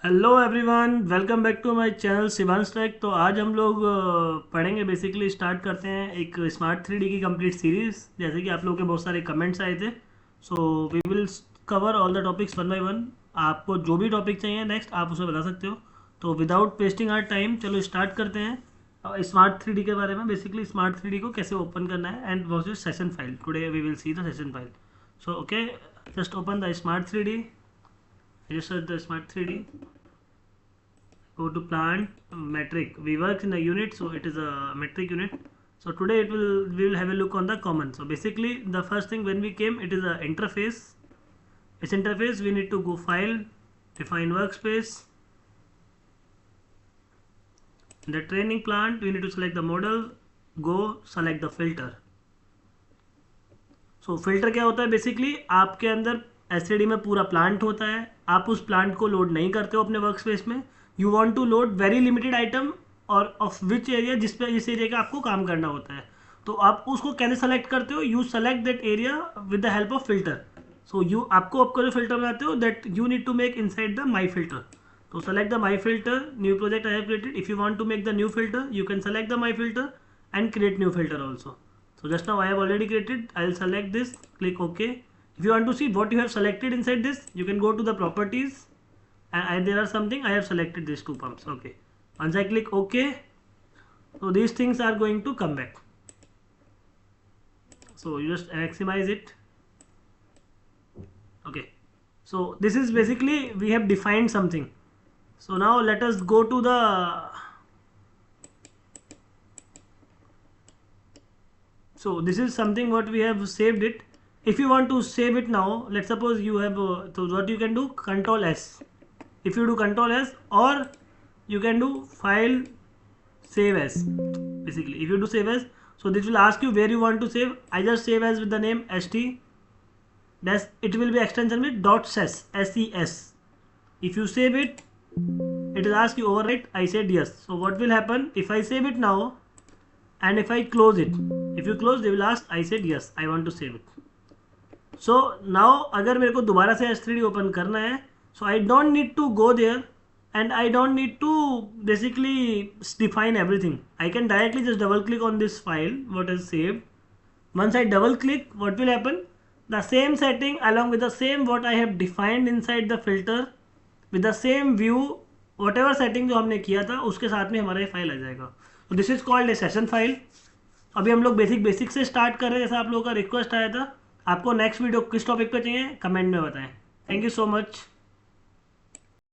Hello everyone, welcome back to my channel Shivansh tech. तो आज हम लोग पढ़ेंगे, बेसिकली स्टार्ट करते हैं एक स्मार्ट 3D की कंप्लीट सीरीज़। जैसे कि आप लोगों के बहुत सारे कमेंट्स आए थे, so we will cover all the topics one by one. आपको जो भी टॉपिक चाहिए नेक्स्ट आप उसे बता सकते हो। तो विदाउट वेस्टिंग आवर टाइम चलो स्टार्ट करते हैं स्मार्ट 3D के बारे में। बेसिकली स्मार्ट 3D को कैसे ओपन करना है and what is session file. Today we will see the session file. So okay, just open the smart 3D, register the smart 3D, go to plant metric. We work in a unit, so it is a metric unit. So today we will have a look on the common. So basically the first thing when we came, it is a interface. This interface we need to go file, define workspace. In the training plant we need to select the model, go select the filter. So filter क्या होता है? Basically आपके अंदर STD में पूरा plant होता है, आप उस प्लांट को लोड नहीं करते हो अपने वर्क स्पेस में। You want to load very limited item और ऑफ विच एरिया, जिस एरिया का आपको काम करना होता है। तो आप उसको कैसे सेलेक्ट करते हो? You select that area with the help of filter. So you आपको जो फिल्टर बनाते हो that you need to make inside the my filter. तो select the my filter, new project I have created. If you want to make the new filter you can select the my filter and create new filter also. So just now I have already created. I'll select this, click OK. If you want to see what you have selected inside this, you can go to the properties and there are something I have selected these two pumps. Okay, once I click OK, so these things are going to come back. So you just maximize it. Okay, so this is basically we have defined something. So now let us go to the so this is something what we have saved it. If you want to save it now, let's suppose you have so what you can do, Control S. If you do Control S, or you can do file, save as. Basically if you do save as, so this will ask you where you want to save. I just save as with the name st, that's it will be extension with .ses, ses. If you save it, it will ask you overwrite. I said yes. So what will happen if I save it now and if I close it? If you close, they will ask. I said yes, I want to save it. So now अगर मेरे को दोबारा से S3D open करना है, so I don't need to go there and I don't need to basically define everything. I can directly just double click on this file what is saved. Once I double click, what will happen? The same setting along with the same what I have defined inside the filter with the same view, whatever setting जो हमने किया था उसके साथ में हमारा ये file आ जाएगा. So this is called a session file. अभी हम लोग बेसिक से स्टार्ट कर रहे हैं, जैसा आप लोगों का रिक्वेस्ट आया था। आपको नेक्स्ट वीडियो किस टॉपिक पे चाहिए कमेंट में बताएं। Thank you so much.